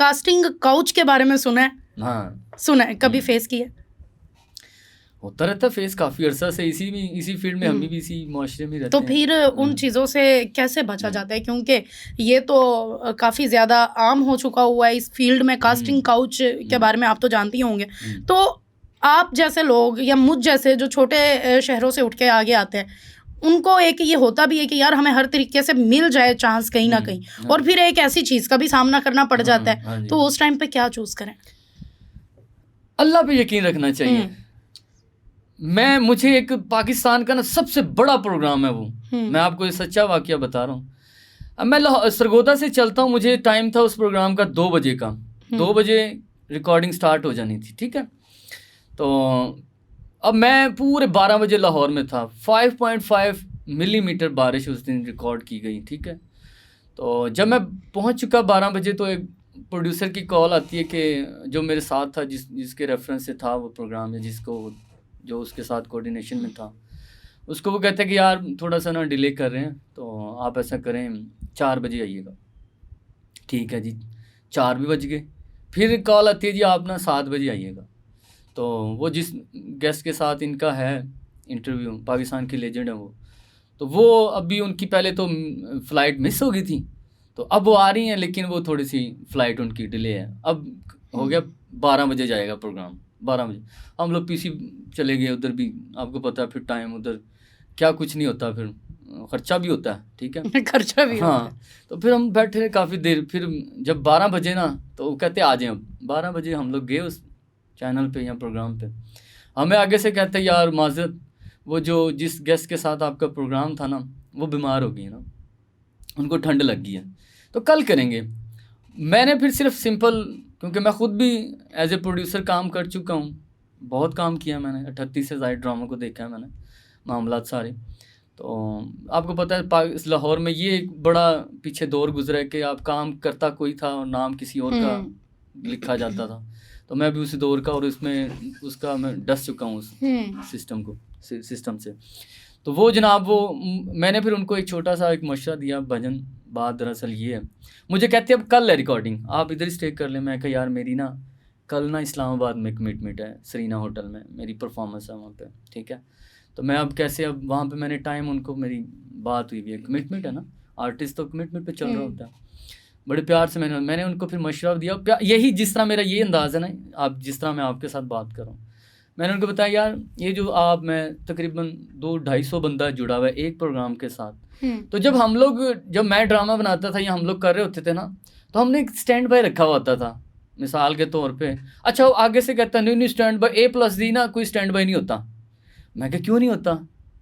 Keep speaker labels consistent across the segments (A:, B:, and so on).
A: Casting couch के बारे में सुना है?
B: हाँ
A: सुना है, कभी फेस किया?
B: होता रहता फेस, काफी अरसा से इसी फील्ड में हम भी इसी माशरे में रहते
A: तो
B: हैं।
A: फिर उन चीज़ों से कैसे बचा जाता है, क्योंकि ये तो काफ़ी ज़्यादा आम हो चुका हुआ है इस फील्ड में, कास्टिंग काउच के बारे में आप तो जानती होंगे। तो आप जैसे लोग या मुझ जैसे जो छोटे शहरों से उठ के आगे आते हैं, उनको एक ये होता भी है कि यार हमें हर तरीके से मिल जाए चांस कहीं ना कहीं, और फिर एक ऐसी चीज़ का भी सामना करना पड़ जाता है, तो उस टाइम पे क्या चूज करें?
B: अल्लाह पे यकीन रखना चाहिए। मुझे एक पाकिस्तान का ना सबसे बड़ा प्रोग्राम है वो, मैं आपको ये सच्चा वाकया बता रहा हूँ। अब मैं सरगोदा से चलता हूँ, मुझे टाइम था उस प्रोग्राम का 2 बजे का, 2 बजे रिकॉर्डिंग स्टार्ट हो जानी थी, ठीक है। तो अब मैं पूरे 12 बजे लाहौर में था। 5.5 मिलीमीटर बारिश उस दिन रिकॉर्ड की गई, ठीक है। तो जब मैं पहुंच चुका 12 बजे, तो एक प्रोड्यूसर की कॉल आती है कि जो मेरे साथ था, जिसके रेफरेंस से था वो प्रोग्राम, या जो उसके साथ कोऑर्डिनेशन में था, उसको वो कहते हैं कि यार थोड़ा सा ना डिले कर रहे हैं, तो आप ऐसा करें 4 बजे आइएगा। ठीक है जी, 4 भी बज गए। फिर कॉल आती है जी आप ना 7 बजे आइएगा। तो वो जिस गेस्ट के साथ इनका है इंटरव्यू, पाकिस्तान की लेजेंड है वो, तो वो अभी उनकी पहले तो फ़्लाइट मिस हो गई थी, तो अब वो आ रही हैं, लेकिन वो थोड़ी सी फ़्लाइट उनकी डिले है। अब हो गया 12 बजे जाएगा प्रोग्राम, 12 बजे हम लोग पीसी चले गए। उधर भी आपको पता है फिर टाइम उधर क्या कुछ नहीं होता, फिर खर्चा भी होता है, ठीक है।
A: खर्चा भी होता है।
B: तो फिर हम बैठे रहे काफ़ी देर। फिर जब 12 बजे ना, तो वो कहते आ जाएं। अब 12 बजे हम लोग गए उस चैनल पे या प्रोग्राम पे, हमें आगे से कहते हैं यार माज़रत, वो जिस गेस्ट के साथ आपका प्रोग्राम था ना, वो बीमार हो गई है ना, उनको ठंड लग गई है, तो कल करेंगे। मैंने फिर सिर्फ सिंपल, क्योंकि मैं ख़ुद भी एज ए प्रोड्यूसर काम कर चुका हूँ, बहुत काम किया मैंने, 38 से ज़्यादा ड्रामा को देखा है मैंने, मामलात सारे। तो आपको पता है इस लाहौर में ये एक बड़ा पीछे दौर गुजरा है कि आप काम करता कोई था और नाम किसी और का लिखा जाता था। तो मैं भी उस दौर का और उसका मैं डस चुका हूँ उस सिस्टम से। तो वो जनाब मैंने फिर उनको एक छोटा सा एक मशवरा दिया। भजन बात दरअसल ये है, मुझे कहते अब कल है रिकॉर्डिंग, आप इधर स्टे कर लें। मैं कहा यार मेरी ना कल ना इस्लामाबाद में कमिटमेंट है, सरीना होटल में मेरी परफॉर्मेंस है वहाँ पे, ठीक है। तो मैं अब कैसे, अब वहाँ पे मैंने टाइम, उनको मेरी बात हुई है, कमिटमेंट है ना, आर्टिस्ट तो कमिटमेंट पे चल रहा होता है। बड़े प्यार से मैंने उनको फिर मशवरा दिया, यही जिस तरह मेरा ये अंदाज़ है ना, आप जिस तरह मैं आपके साथ बात कर रहा हूँ, मैंने उनको बताया यार ये जो मैं तकरीबन 200-250 बंदा जुड़ा हुआ है एक प्रोग्राम के साथ। तो जब मैं ड्रामा बनाता था या हम लोग कर रहे होते थे ना, तो हमने एक स्टैंड बाय रखा हुआ होता था, मिसाल के तौर पे। अच्छा वो आगे से कहता नहीं स्टैंड बाय A+D ना, कोई स्टैंड बाय नहीं होता। मैं कहा क्यों नहीं होता?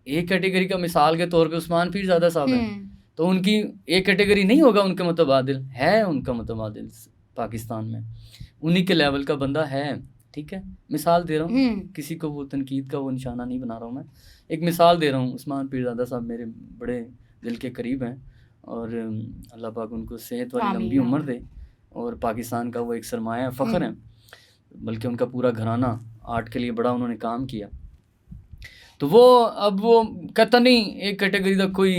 B: एक कैटेगरी का मिसाल के तौर पे उस्मान पीरज़ादा साहब हैं, तो उनकी एक कैटेगरी नहीं होगा, उनका मुतबादिल है, उनका मुतबादिल पाकिस्तान में उन्हीं के लेवल का बंदा है, ठीक है। मिसाल दे रहा हूँ, किसी को वो तनकीद का वो निशाना नहीं बना रहा हूँ, मैं एक मिसाल दे रहा हूँ। उस्मान पीरज़ादा साहब मेरे बड़े दिल के करीब हैं, और अल्लाह पाक उनको सेहत वाली लंबी उम्र दे, और पाकिस्तान का वो एक सरमाया फ़ख्र है, बल्कि उनका पूरा घराना आर्ट के लिए बड़ा उन्होंने काम किया। तो अब वो कहता नहीं एक कैटेगरी का कोई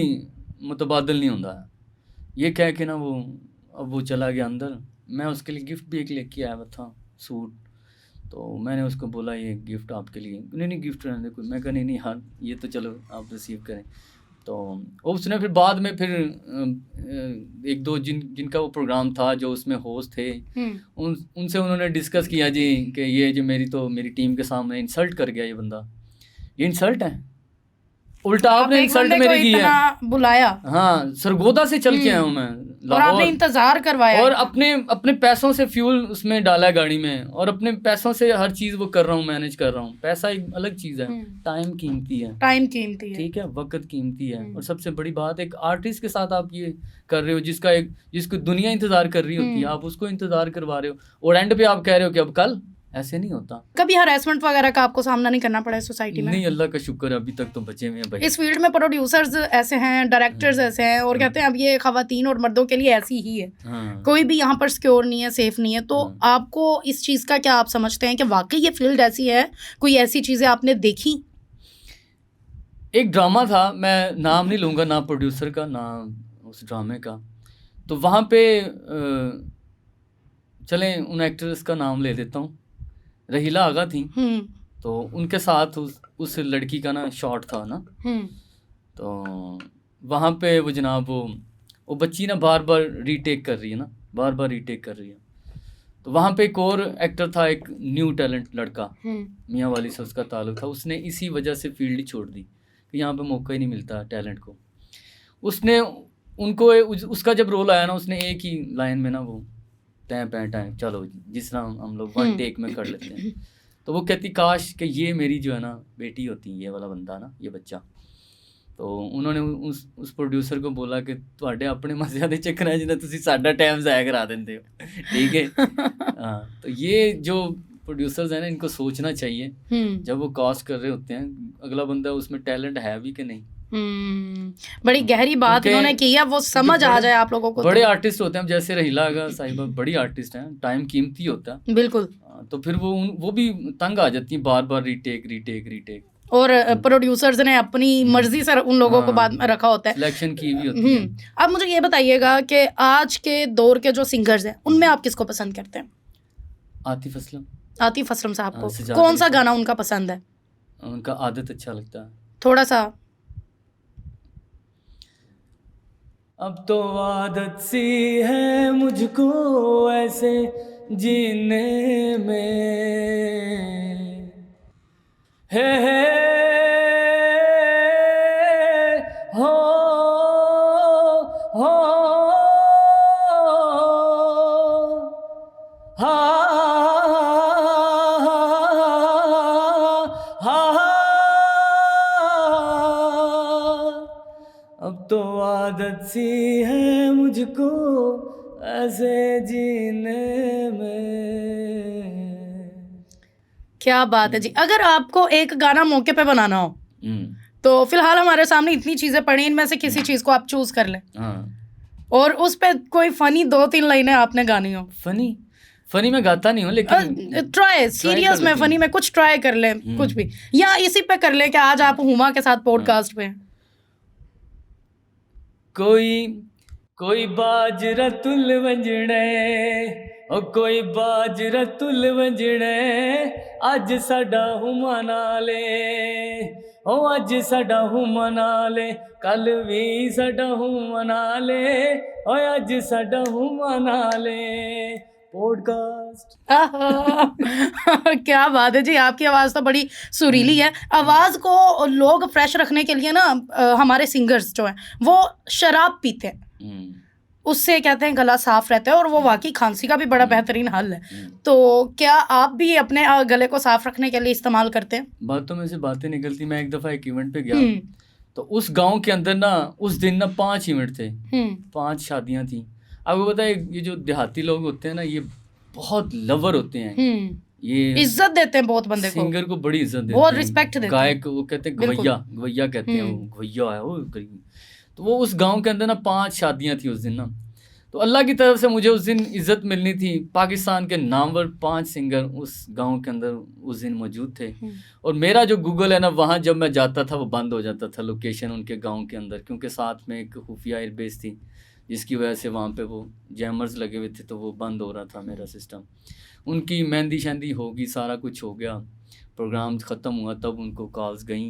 B: मुतबादिल नहीं होता, ये कह के ना अब वो चला गया अंदर। मैं उसके लिए गिफ्ट भी एक लेके आया था, सूट। तो मैंने उसको बोला ये गिफ्ट आपके लिए। नहीं गिफ्ट रहने दे कोई। मैं कहा नहीं हाँ ये तो चलो आप रिसीव करें। तो उसने फिर बाद में फिर एक दो जिनका वो प्रोग्राम था, जो उसमें होस्ट थे, उनसे उन्होंने डिस्कस किया जी कि ये जो मेरी टीम के सामने इंसल्ट कर गया, ये बंदा, ये इंसल्ट है, उल्टा आपने इंसल्ट मेरी की है,
A: बुलाया।
B: हाँ, सरगोदा से चल के आया हूँ मैं,
A: और आपने इंतजार करवाया,
B: और अपने पैसों से फ्यूल उसमें डाला गाड़ी में, और अपने पैसों से हर चीज वो कर रहा हूँ, मैनेज कर रहा हूँ। पैसा एक अलग चीज है, टाइम कीमती है, ठीक है, वक्त कीमती है। और सबसे बड़ी बात, एक आर्टिस्ट के साथ आप ये कर रहे हो जिसको दुनिया इंतजार कर रही होती है, आप उसको इंतजार करवा रहे हो, और एंड पे आप कह रहे हो कि अब कल। ऐसे नहीं होता।
A: कभी हरासमेंट वगैरह का आपको सामना नहीं करना पड़ा है सोसाइटी में?
B: नहीं, अल्लाह का शुक्र अभी तक तो बचे हुए हैं भाई।
A: इस फील्ड में प्रोड्यूसर्स ऐसे हैं, डायरेक्टर्स ऐसे हैं, और कहते हैं अब ये खवातीन और मर्दों के लिए ऐसी ही है, कोई भी यहाँ पर सिक्योर नहीं है, सेफ नहीं है। तो आपको इस चीज़ का क्या आप समझते हैं कि वाकई ये फील्ड ऐसी है? कोई ऐसी चीज़ें आपने देखी?
B: एक ड्रामा था, मैं नाम नहीं लूँगा, ना प्रोड्यूसर का ना उस ड्रामे का। तो वहाँ पे चलें उन एक्ट्रेस का नाम ले देता हूँ, रहीला आगा थी, तो उनके साथ उस लड़की का ना शॉट था ना, तो वहाँ पे वो जनाब वो बच्ची ना बार बार रीटेक कर रही है ना, बार बार रीटेक कर रही है। तो वहाँ पे एक और एक्टर था, एक न्यू टैलेंट लड़का, मियाँ वाली से उसका ताल्लुक था, उसने इसी वजह से फील्ड ही छोड़ दी कि यहाँ पे मौका ही नहीं मिलता टैलेंट को। उसने उनको उसका जब रोल आया ना, उसने एक ही लाइन में ना वो टाइम चलो जिस तरह हम लोग वन टेक में कर लेते हैं। तो वो कहती काश कि ये मेरी जो है ना बेटी होती, ये वाला बंदा ना, ये बच्चा। तो उन्होंने उस प्रोड्यूसर को बोला कि ਤੁਹਾਡੇ ਆਪਣੇ मजे ਦੇ ਚੱਕਰਾਂ 'ਚ ਨਾ ਤੁਸੀਂ ਸਾਡਾ टाइम ज़ाया करा देते हो, ठीक है। हाँ, तो ये जो प्रोड्यूसर्स हैं ना, इनको सोचना चाहिए जब वो कास्ट कर रहे होते हैं, अगला बंदा उसमें टैलेंट है भी कि नहीं।
A: बड़ी गहरी बात इन्होंने की है, वो समझ आ जाए आप लोगों को।
B: बड़े आर्टिस्ट होते हैं, जैसे रहीला आगा साहिबा बड़ी आर्टिस्ट हैं, टाइम कीमती होता है
A: बिल्कुल।
B: तो फिर वो भी तंग आ जाती है, बार बार रीटेक
A: और प्रोड्यूसर्स ने अपनी मर्जी से उन लोगों को बाद में रखा होता है,
B: सिलेक्शन की भी होती है।
A: अब मुझे ये बताइएगा कि आज के दौर के जो सिंगर्स हैं उनमें आप किसको पसंद करते हैं?
B: आतिफ असलम।
A: आतिफ असलम साहब को कौन सा गाना उनका पसंद है?
B: उनका आदत अच्छा लगता है
A: थोड़ा सा।
B: अब तो आदत सी है मुझको ऐसे जीने में, है हो हा अब तो आदत सी है मुझको ऐसे जीने में।
A: क्या बात है जी। अगर आपको एक गाना मौके पे बनाना हो तो फिलहाल हमारे सामने इतनी चीजें पड़ी, इनमें से किसी चीज को आप चूज कर लें और उस पे कोई फनी 2-3 लाइनें आपने गानी हो।
B: फनी मैं गाता नहीं हूँ, लेकिन
A: ट्राई सीरियस में फनी में कुछ ट्राई कर ले, कुछ भी, या इसी पे कर ले कि आज आप हुमा के साथ पॉडकास्ट पे।
B: कोई बाजरा तुल वंजणे, ओ कोई बाजरा तुल वंजणे, अज साडा हुमा नाले, ओ अज साडा हुमा नाले, कल भी साडा हुमा नाले, ओ अज साडा हुमा नाले। पॉडकास्ट।
A: क्या बात है जी, आपकी आवाज़ तो बड़ी सुरीली है। आवाज़ को लोग फ्रेश रखने के लिए ना हमारे सिंगर्स जो हैं वो शराब पीते हैं, उससे कहते हैं गला साफ रहता है, और वो वाकई खांसी का भी बड़ा बेहतरीन हल है। तो क्या आप भी अपने गले को साफ रखने के लिए इस्तेमाल करते हैं?
B: बातों में से बातें निकलती। मैं एक दफ़ा एक इवेंट पे गया, तो उस गांव के अंदर ना उस दिन ना 5 इवेंट थे, 5 शादियां थी। आपको पता है ये जो देहाती लोग होते हैं ना, ये बहुत लवर होते हैं, ये
A: इज्जत देते हैं बहुत बंदे को,
B: सिंगर को बड़ी इज्जत देते हैं,
A: बहुत रिस्पेक्ट देते हैं।
B: गायक वो कहते हैं गवैया कहते हैं, वो गवैया है वो। तो वो उस गांव के अंदर ना 5 शादियां थी उस दिन ना, तो अल्लाह की तरफ से मुझे उस दिन इज्जत मिलनी थी। पाकिस्तान के नामवर 5 सिंगर उस गांव के अंदर उस दिन मौजूद थे, और मेरा जो गूगल है ना, वहाँ जब मैं जाता था वो बंद हो जाता था लोकेशन उनके गांव के अंदर, क्योंकि साथ में एक खुफिया एयरबेस थी, जिसकी वजह से वहाँ पे वो जैमर्स लगे हुए थे, तो वो बंद हो रहा था मेरा सिस्टम। उनकी मेहंदी शहंदी होगी, सारा कुछ हो गया, प्रोग्राम ख़त्म हुआ, तब उनको कॉल्स गई।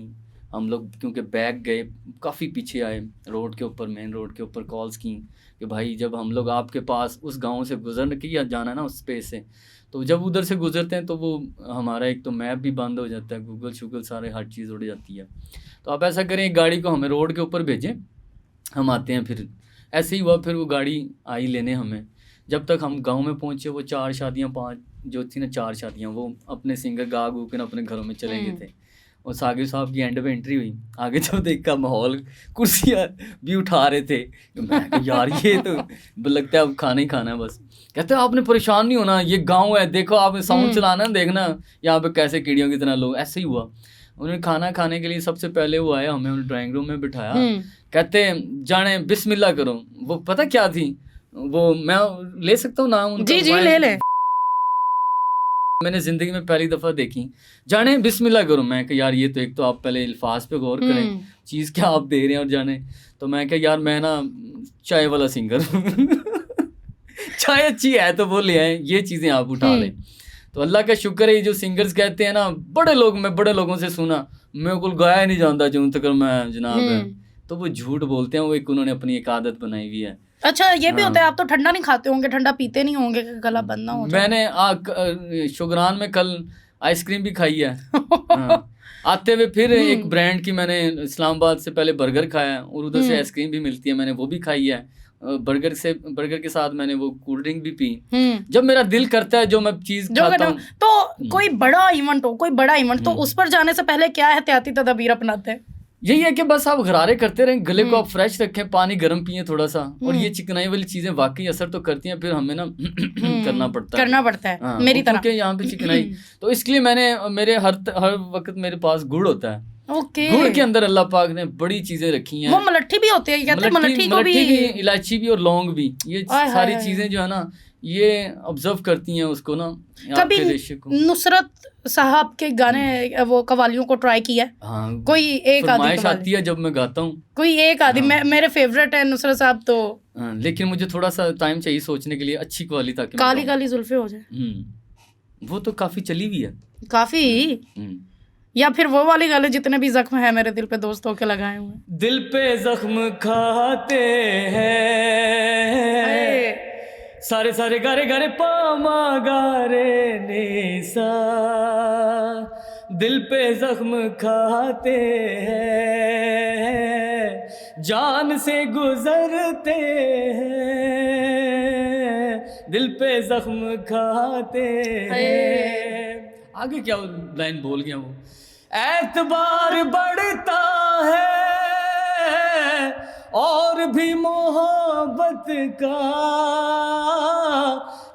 B: हम लोग क्योंकि बैक गए, काफ़ी पीछे आए, रोड के ऊपर, मेन रोड के ऊपर कॉल्स की कि भाई जब हम लोग आपके पास उस गांव से गुजरने की या जाना ना उस स्पेस से, तो जब उधर से गुजरते हैं तो वो हमारा एक तो मैप भी बंद हो जाता है, गूगल शूगल सारे हर चीज़ उड़ जाती है। तो आप ऐसा करें, गाड़ी को हमें रोड के ऊपर भेजें, हम आते हैं। फिर ऐसे ही हुआ, फिर वो गाड़ी आई लेने हमें। जब तक हम गांव में पहुंचे, वो 4 शादियां 5 जो थी ना, 4 शादियां वो अपने सिंगर गा गू के अपने घरों में चले गए थे। और सागिर साहब की एंड पे एंट्री हुई, आगे जब देखा माहौल, कुर्सियाँ भी उठा रहे थे, मैं कहा यार ये तो लगता है अब खाना ही खाना है बस। कहते हैं आपने परेशान नहीं होना, ये गाँव है, देखो आपने साउंड चलाना, देखना यहाँ पे कैसे कीड़ियों की तरह लोग। ऐसे ही हुआ। उन्होंने खाना खाने के लिए सबसे पहले वो आया, हमें उन्होंने ड्राइंग रूम में बिठाया, कहते हैं जाने बिस्मिल्लाह करो। वो पता क्या थी, वो मैं ले सकता हूँ नाम उनका?
A: जी ले।
B: मैंने ज़िंदगी में पहली दफ़ा देखी, जाने बिस्मिल्लाह करो। मैं कहा यार ये तो एक तो आप पहले अल्फाज पे गौर करें, चीज़ क्या आप दे रहे हैं, और जाने। तो मैं कहा यार मैं ना चाय वाला सिंगर चाय अच्छी है तो वो ले आए, ये चीज़ें आप उठा लें। तो अल्लाह का शुक्र है, ये जो सिंगर्स कहते हैं ना, मैं बड़े लोगों से सुना, मेरे को गाया नहीं जानता जो तक मैं जनाब, तो वो झूठ बोलते हैं, वो एक उन्होंने अपनी एक आदत बनाई हुई है।
A: अच्छा, ये भी होता है, आप तो ठंडा नहीं खाते होंगे, ठंडा पीते नहीं होंगे, गला बंद ना हो जाए।
B: मैंने शुगरान में कल आइसक्रीम भी खाई है। हाँ। आते हुए फिर एक ब्रांड की मैंने इस्लामाबाद से पहले बर्गर खाया, और उधर से आइसक्रीम भी मिलती है, मैंने वो भी खाई है। बर्गर के साथ मैंने वो कोल्ड ड्रिंक भी पी। जब मेरा दिल करता है जो मैं चीज खाता हूँ,
A: तो कोई बड़ा इवेंट तो उस पर जाने से पहले क्या एहतियाती तदबीर अपनाते हैं?
B: यही है कि बस आप गरारे करते रहें, गले को आप फ्रेश रखें, पानी गर्म पिए थोड़ा सा, और ये चिकनाई वाली चीजें वाकई असर तो करती हैं, फिर हमें ना करना पड़ता है।
A: हाँ, मेरी तरह,
B: क्योंकि यहाँ पे चिकनाई, तो इसलिए मेरे हर वक्त मेरे पास गुड़ होता है। गुड़ के अंदर अल्लाह पाक ने बड़ी चीजें रखी हैं।
A: वो मलट्ठी भी होती है, कहते हैं मलट्ठी को भी,
B: इलायची भी और लौंग भी, ये सारी चीजें जो है ना, ये ऑब्जर्व करती हैं उसको ना।
A: कभी नुसरत साहब के गाने, वो कवालियों को ट्राई किया है?
B: हाँ,
A: कोई एक आधी
B: आती है जब मैं गाता हूँ,
A: कोई एक आधी। मेरे फेवरेट है नुसरत साहब तो।
B: लेकिन मुझे थोड़ा सा टाइम चाहिए सोचने के लिए, अच्छी कवाली, ताकि
A: काली काली जुल्फे हो जाए,
B: वो तो काफी चली हुई है,
A: काफी। या फिर वो वाली गाले, जितने भी जख्म है मेरे दिल पे दोस्तों के लगाए हुए,
B: दिल पे जख्म खाते हैं सारे गारे गारे पामा गारे नेसा, दिल पे जख्म खाते हैं, जान से गुजरते हैं, दिल पे जख्म खाते हैं। आगे क्या लाइन बोल गया वो, एतबार बढ़ता है और भी मोहब्बत का,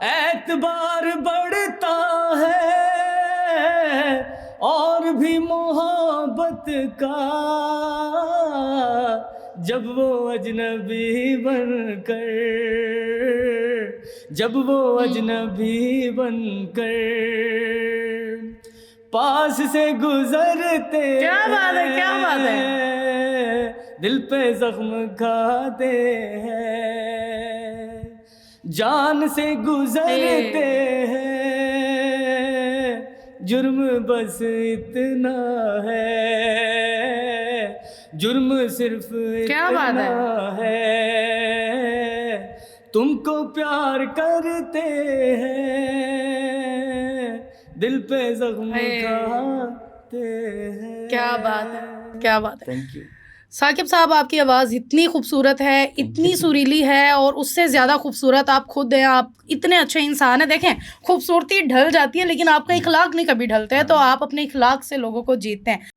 B: एतबार बढ़ता है और भी मोहब्बत का, जब वो अजनबी बनकर, जब वो अजनबी बनकर पास से गुजरते,
A: क्या बात है,
B: दिल पे जख्म खाते हैं, जान से गुजरते हैं, जुर्म बस इतना है, जुर्म सिर्फ इतना है, तुमको प्यार करते हैं, दिल पे जख्म खाते हैं।
A: क्या बात है।
B: थैंक यू
A: साकिब साहब, आपकी आवाज़ इतनी खूबसूरत है, इतनी सुरीली है, और उससे ज़्यादा खूबसूरत आप खुद हैं। आप इतने अच्छे इंसान हैं। देखें, खूबसूरती ढल जाती है, लेकिन आपका इखलाक नहीं कभी ढलता है, तो आप अपने इखलाक से लोगों को जीतते हैं।